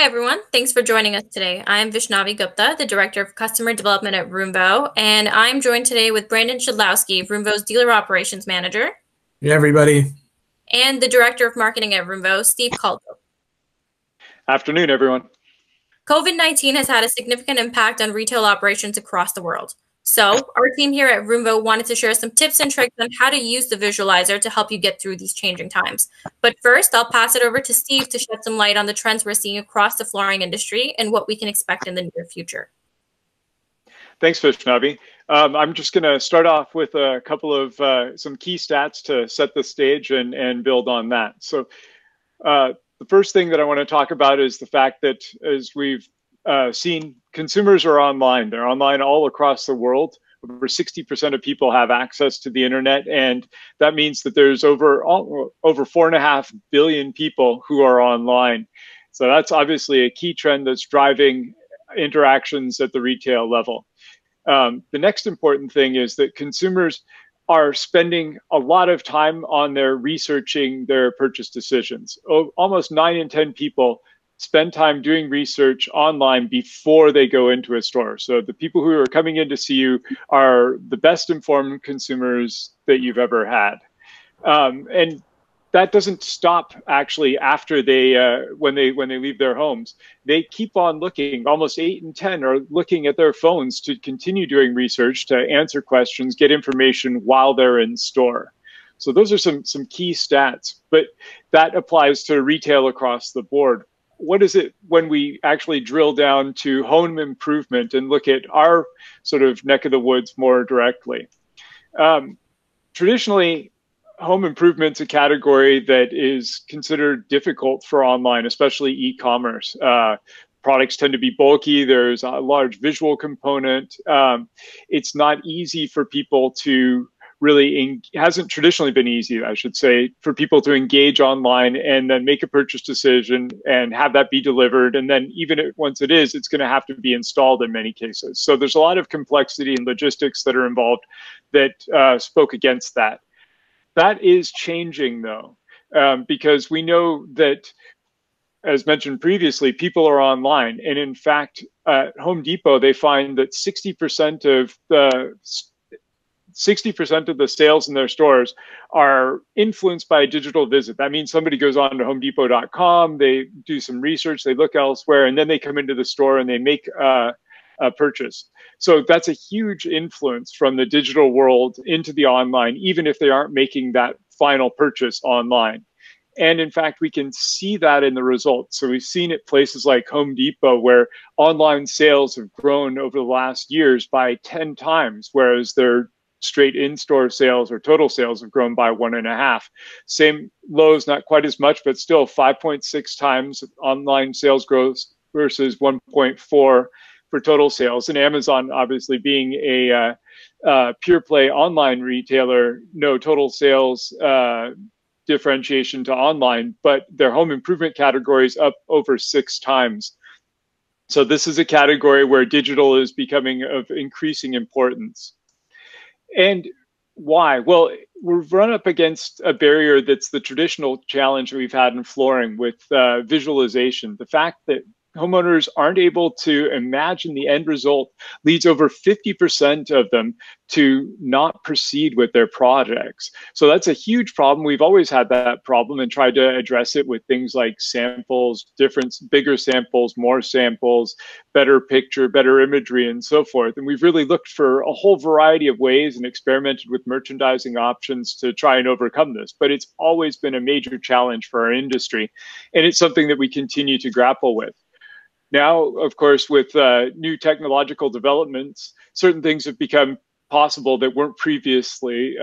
Hi, everyone. Thanks for joining us today. I'm Vishnavi Gupta, the Director of Customer Development at Roomvo, and I'm joined today with Brandon Shidlowski, Roomvo's Dealer Operations Manager, Hey, everybody. and the Director of Marketing at Roomvo, Steve Caldwell. Afternoon, everyone. COVID-19 has had a significant impact on retail operations across the world. So, our team here at Roomvo wanted to share some tips and tricks on how to use the visualizer to help you get through these changing times. But first, I'll pass it over to Steve to shed some light on the trends we're seeing across the flooring industry and what we can expect in the near future. Thanks, Vishnavi. I'm just going to start off with a couple of some key stats to set the stage and build on that. So the first thing that I want to talk about is the fact that as we've seen, consumers are online. They're online all across the world. Over 60% of people have access to the internet, and that means that there's over 4.5 billion people who are online. So that's obviously a key trend that's driving interactions at the retail level. The next important thing is that consumers are spending a lot of time on their researching their purchase decisions. Almost 9 in 10 people spend time doing research online before they go into a store. So the people who are coming in to see you are the best informed consumers that you've ever had. And that doesn't stop actually after they when they leave their homes. They keep on looking. Almost 8 in 10 are looking at their phones to continue doing research, to answer questions, get information while they're in store. So those are some key stats, but that applies to retail across the board. What is it when we actually drill down to home improvement and look at our sort of neck of the woods more directly? Traditionally, home improvement's a category that is considered difficult for online, especially e-commerce. Products tend to be bulky. There's a large visual component. It's not easy for people to really, hasn't traditionally been easy, I should say, for people to engage online and then make a purchase decision and have that be delivered. And then even once it is, it's going to have to be installed in many cases. So there's a lot of complexity and logistics that are involved that spoke against that. That is changing, though, because we know that, as mentioned previously, people are online. And in fact, at Home Depot, they find that 60% of the sales in their stores are influenced by a digital visit. That means somebody goes on to homedepot.com, they do some research, they look elsewhere, and then they come into the store and they make a purchase. So that's a huge influence from the digital world into the online, even if they aren't making that final purchase online. And in fact, we can see that in the results. So we've seen it places like Home Depot, where online sales have grown over the last years by 10 times, whereas their straight in-store sales or total sales have grown by 1.5. Same Lowe's, not quite as much, but still 5.6 times online sales growth versus 1.4 for total sales. And Amazon, obviously being a pure play online retailer, no total sales differentiation to online, but their home improvement category is up over 6 times. So this is a category where digital is becoming of increasing importance. And why? Well, we've run up against a barrier that's the traditional challenge we've had in flooring with visualization. The fact that homeowners aren't able to imagine the end result leads over 50% of them to not proceed with their projects. So that's a huge problem. We've always had that problem and tried to address it with things like samples, bigger samples, more samples, better picture, better imagery, and so forth. And we've really looked for a whole variety of ways and experimented with merchandising options to try and overcome this. But it's always been a major challenge for our industry. And it's something that we continue to grapple with. Now, of course, with new technological developments, certain things have become possible that weren't previously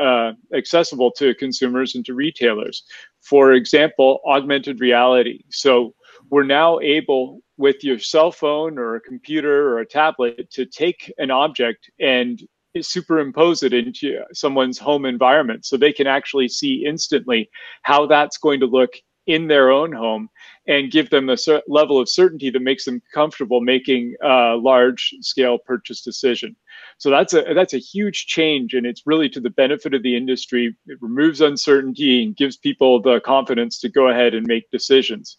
accessible to consumers and to retailers. For example, augmented reality. So we're now able, with your cell phone or a computer or a tablet, to take an object and superimpose it into someone's home environment so they can actually see instantly how that's going to look in their own home and give them a level of certainty that makes them comfortable making a large-scale purchase decision. So that's a huge change, and it's really to the benefit of the industry. It removes uncertainty and gives people the confidence to go ahead and make decisions.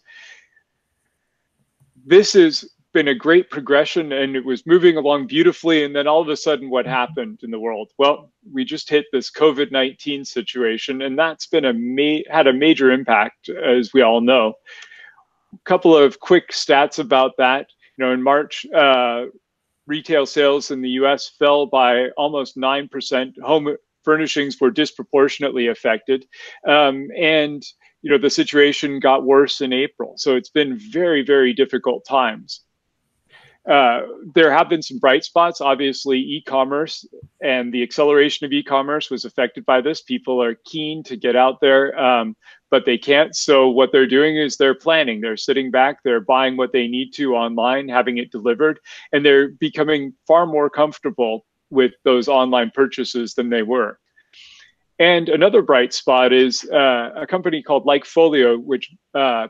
this has been a great progression, and it was moving along beautifully. And then all of a sudden, what happened in the world? Well, we just hit this COVID-19 situation, and that's been had a major impact, as we all know. A couple of quick stats about that. In March, retail sales in the US fell by almost 9%. Home furnishings were disproportionately affected. And the situation got worse in April. So it's been very, very difficult times. There have been some bright spots. Obviously, e-commerce and the acceleration of e-commerce was affected by this. People are keen to get out there, but they can't. So what they're doing is they're planning. They're sitting back. They're buying what they need to online, having it delivered, and they're becoming far more comfortable with those online purchases than they were. And another bright spot is a company called Likefolio, which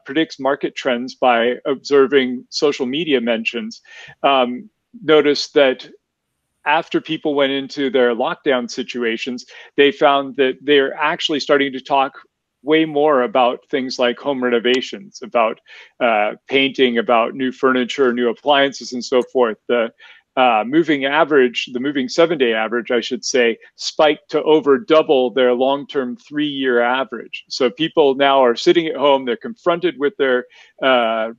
predicts market trends by observing social media mentions. Noticed that after people went into their lockdown situations, they found that they're actually starting to talk way more about things like home renovations, about painting, about new furniture, new appliances, and so forth. The moving 7-day average, I should say, spiked to over double their long-term 3-year average. So people now are sitting at home, they're confronted with their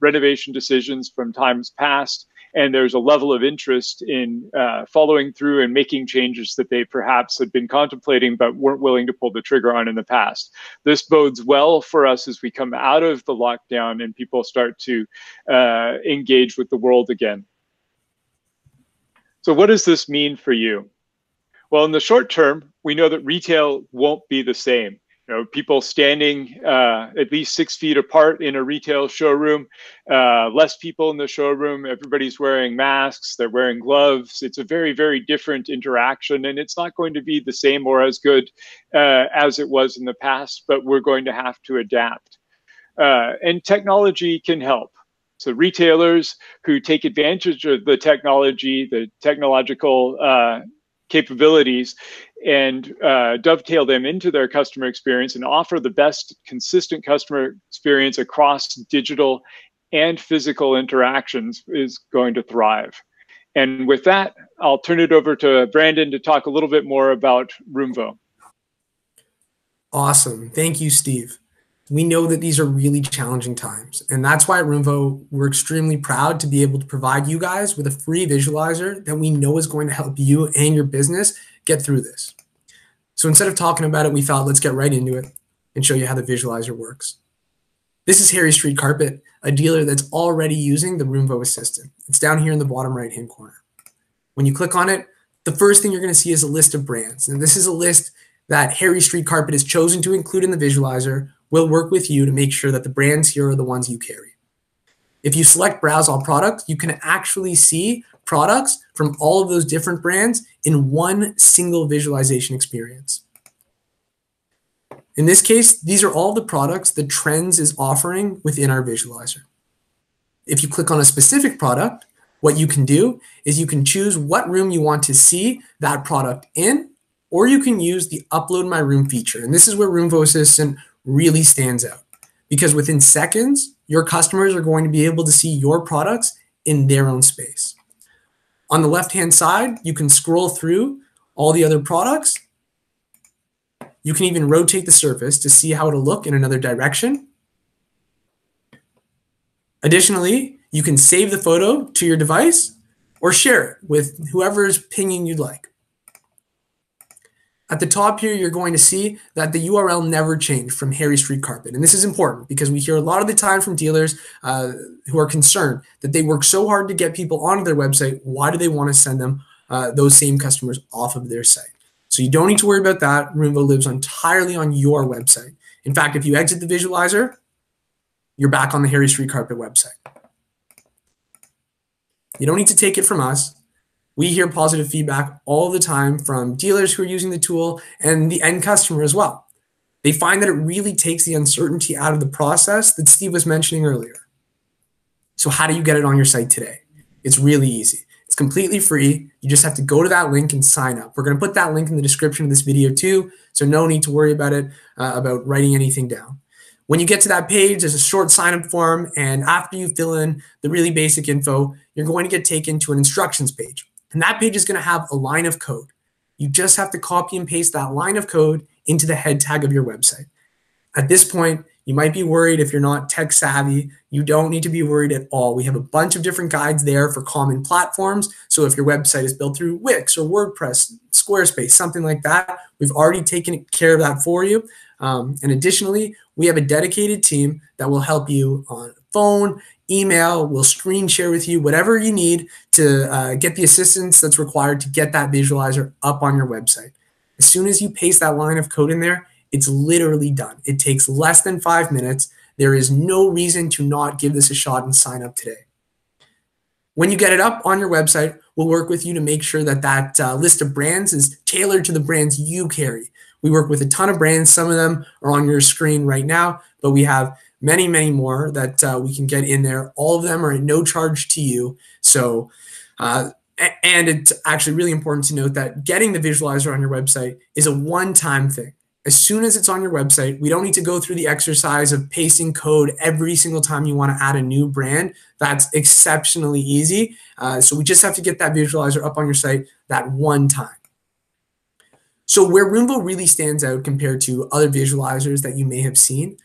renovation decisions from times past, and there's a level of interest in following through and making changes that they perhaps had been contemplating but weren't willing to pull the trigger on in the past. This bodes well for us as we come out of the lockdown and people start to engage with the world again. So what does this mean for you? Well, in the short term, we know that retail won't be the same. People standing at least 6 feet apart in a retail showroom, less people in the showroom, everybody's wearing masks, they're wearing gloves. It's a very, very different interaction, and it's not going to be the same or as good as it was in the past, but we're going to have to adapt. And technology can help. So retailers who take advantage of the technology, the technological capabilities, and dovetail them into their customer experience and offer the best consistent customer experience across digital and physical interactions is going to thrive. And with that, I'll turn it over to Brandon to talk a little bit more about Roomvo. Awesome. Thank you, Steve. We know that these are really challenging times, and that's why at Roomvo, we're extremely proud to be able to provide you guys with a free visualizer that we know is going to help you and your business get through this. So instead of talking about it, we thought, let's get right into it and show you how the visualizer works. This is Harry Street Carpet, a dealer that's already using the Roomvo Assistant. It's down here in the bottom right-hand corner. When you click on it, the first thing you're going to see is a list of brands. And this is a list that Harry Street Carpet has chosen to include in the visualizer. We'll work with you to make sure that the brands here are the ones you carry. If you select Browse All Products, you can actually see products from all of those different brands in one single visualization experience. In this case, these are all the products that Trends is offering within our visualizer. If you click on a specific product, what you can do is you can choose what room you want to see that product in, or you can use the Upload My Room feature. And this is where Roomvo Assistant really stands out, because within seconds, your customers are going to be able to see your products in their own space. On the left-hand side, you can scroll through all the other products. You can even rotate the surface to see how it'll look in another direction. Additionally, you can save the photo to your device or share it with whoever's pinging you'd like. At the top here, you're going to see that the URL never changed from Harry Street Carpet. And this is important because we hear a lot of the time from dealers who are concerned that they work so hard to get people onto their website. Why do they want to send them those same customers off of their site? So you don't need to worry about that. Roomvo lives entirely on your website. In fact, if you exit the visualizer, you're back on the Harry Street Carpet website. You don't need to take it from us. We hear positive feedback all the time from dealers who are using the tool and the end customer as well. They find that it really takes the uncertainty out of the process that Steve was mentioning earlier. So how do you get it on your site today? It's really easy. It's completely free. You just have to go to that link and sign up. We're going to put that link in the description of this video too, so no need to worry about it, about writing anything down. When you get to that page, there's a short sign-up form, and after you fill in the really basic info, you're going to get taken to an instructions page. And that page is going to have a line of code. You just have to copy and paste that line of code into the head tag of your website. At this point, you might be worried if you're not tech savvy. You don't need to be worried at all. We have a bunch of different guides there for common platforms. So if your website is built through Wix or WordPress, Squarespace, something like that, we've already taken care of that for you. And additionally, we have a dedicated team that will help you on phone, email, we'll screen share with you, whatever you need to get the assistance that's required to get that visualizer up on your website. As soon as you paste that line of code in there, it's literally done. It takes less than 5 minutes. There is no reason to not give this a shot and sign up today. When you get it up on your website, we'll work with you to make sure that that list of brands is tailored to the brands you carry. We work with a ton of brands. Some of them are on your screen right now, but we have many, many more that we can get in there. All of them are at no charge to you. So, and it's actually really important to note that getting the visualizer on your website is a one-time thing. As soon as it's on your website, we don't need to go through the exercise of pasting code every single time you want to add a new brand. That's exceptionally easy. So we just have to get that visualizer up on your site that one time. So where Roomvo really stands out compared to other visualizers that you may have seen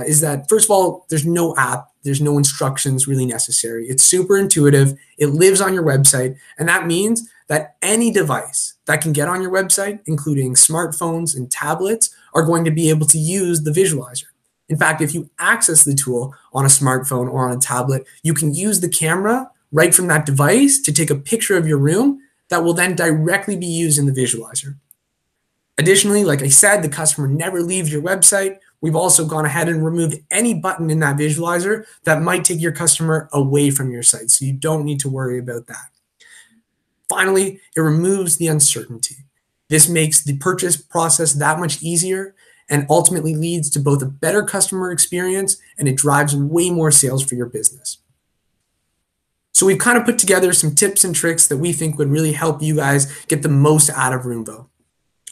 is that, first of all, there's no app, there's no instructions really necessary. It's super intuitive, it lives on your website, and that means that any device that can get on your website, including smartphones and tablets, are going to be able to use the visualizer. In fact, if you access the tool on a smartphone or on a tablet, you can use the camera right from that device to take a picture of your room that will then directly be used in the visualizer. Additionally, like I said, the customer never leaves your website. We've also gone ahead and removed any button in that visualizer that might take your customer away from your site, so you don't need to worry about that. Finally, it removes the uncertainty. This makes the purchase process that much easier and ultimately leads to both a better customer experience and it drives way more sales for your business. So we've kind of put together some tips and tricks that we think would really help you guys get the most out of Roomvo.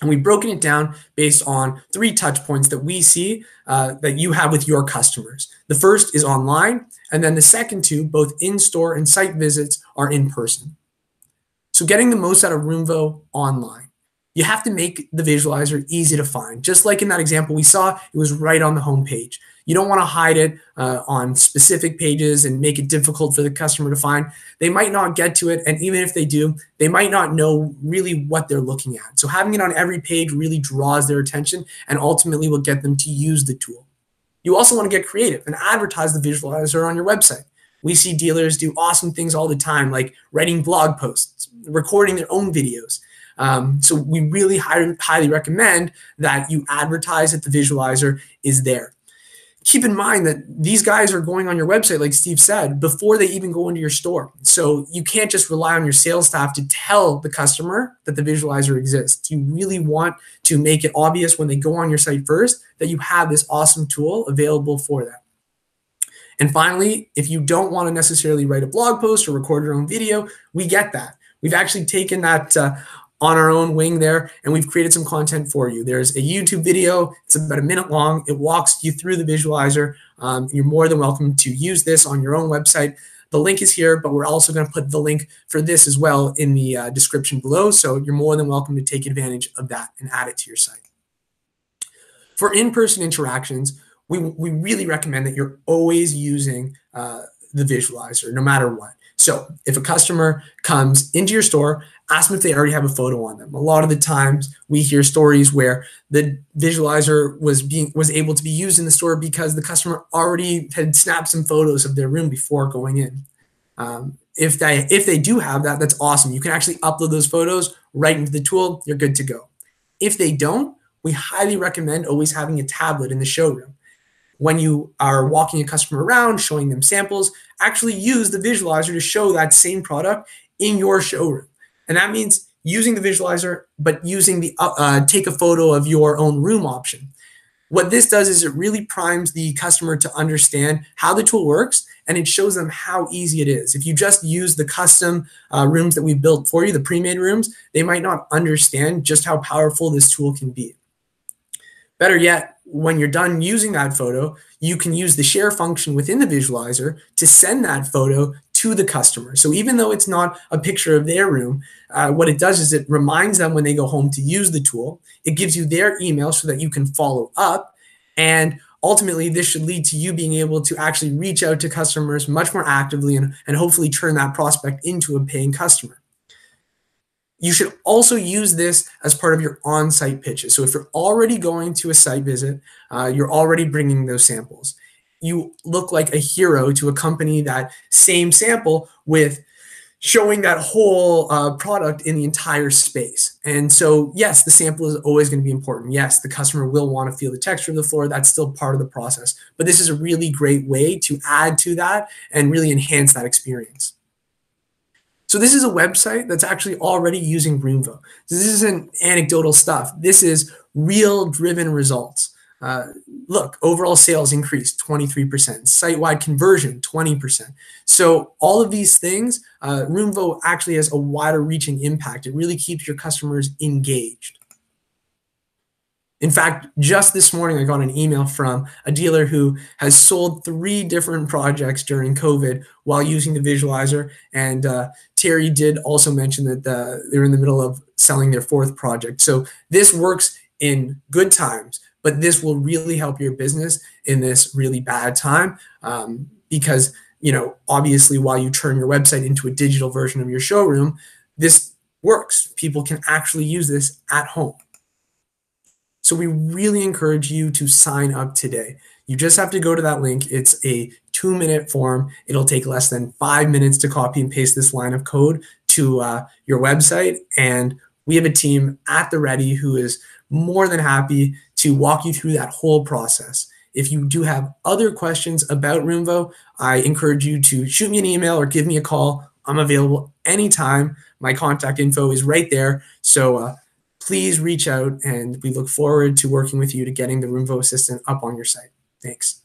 And we've broken it down based on 3 touch points that we see that you have with your customers. The first is online, and then the second 2, both in-store and site visits, are in person. So getting the most out of Roomvo online, you have to make the visualizer easy to find. Just like in that example we saw, it was right on the home page. You don't want to hide it on specific pages and make it difficult for the customer to find. They might not get to it, and even if they do, they might not know really what they're looking at. So having it on every page really draws their attention and ultimately will get them to use the tool. You also want to get creative and advertise the visualizer on your website. We see dealers do awesome things all the time, like writing blog posts, recording their own videos. So we really highly recommend that you advertise that the visualizer is there. Keep in mind that these guys are going on your website, like Steve said, before they even go into your store. So you can't just rely on your sales staff to tell the customer that the visualizer exists. You really want to make it obvious when they go on your site first that you have this awesome tool available for them. And finally, if you don't want to necessarily write a blog post or record your own video, we get that. We've actually taken that on our own wing there, and we've created some content for you. There's a YouTube video. It's about 1 minute long. It walks you through the visualizer. You're more than welcome to use this on your own website. The link is here, but we're also going to put the link for this as well in the description below, so you're more than welcome to take advantage of that and add it to your site. For in-person interactions, we really recommend that you're always using the visualizer, no matter what. So if a customer comes into your store, ask them if they already have a photo on them. A lot of the times we hear stories where the visualizer was able to be used in the store because the customer already had snapped some photos of their room before going in. If they do have that, that's awesome. You can actually upload those photos right into the tool. You're good to go. If they don't, we highly recommend always having a tablet in the showroom. When you are walking a customer around, showing them samples, actually use the visualizer to show that same product in your showroom. And that means using the visualizer, but using the take a photo of your own room option. What this does is it really primes the customer to understand how the tool works, and it shows them how easy it is. If you just use the custom rooms that we built for you, the pre-made rooms, they might not understand just how powerful this tool can be. Better yet, when you're done using that photo, you can use the share function within the visualizer to send that photo to the customer. So even though it's not a picture of their room, what it does is it reminds them when they go home to use the tool. It gives you their email so that you can follow up. And ultimately, this should lead to you being able to actually reach out to customers much more actively and hopefully turn that prospect into a paying customer. You should also use this as part of your on-site pitches. So if you're already going to a site visit, you're already bringing those samples. You look like a hero to accompany that same sample with showing that whole product in the entire space. And so, yes, the sample is always going to be important. Yes, the customer will want to feel the texture of the floor. That's still part of the process. But this is a really great way to add to that and really enhance that experience. So this is a website that's actually already using Roomvo. This isn't anecdotal stuff. This is real driven results. Look, overall sales increased 23%, site-wide conversion 20%. So all of these things, Roomvo actually has a wider reaching impact. It really keeps your customers engaged. In fact, just this morning, I got an email from a dealer who has sold 3 different projects during COVID while using the visualizer. And Terry did also mention that they're in the middle of selling their 4th project. So this works in good times, but this will really help your business in this really bad time because, obviously, while you turn your website into a digital version of your showroom, this works. People can actually use this at home. So we really encourage you to sign up today. You just have to go to that link. It's a 2-minute form. It'll take less than 5 minutes to copy and paste this line of code to your website. And we have a team at the ready who is more than happy to walk you through that whole process. If you do have other questions about Roomvo, I encourage you to shoot me an email or give me a call. I'm available anytime. My contact info is right there. So please reach out, and we look forward to working with you to getting the Roomvo Assistant up on your site. Thanks.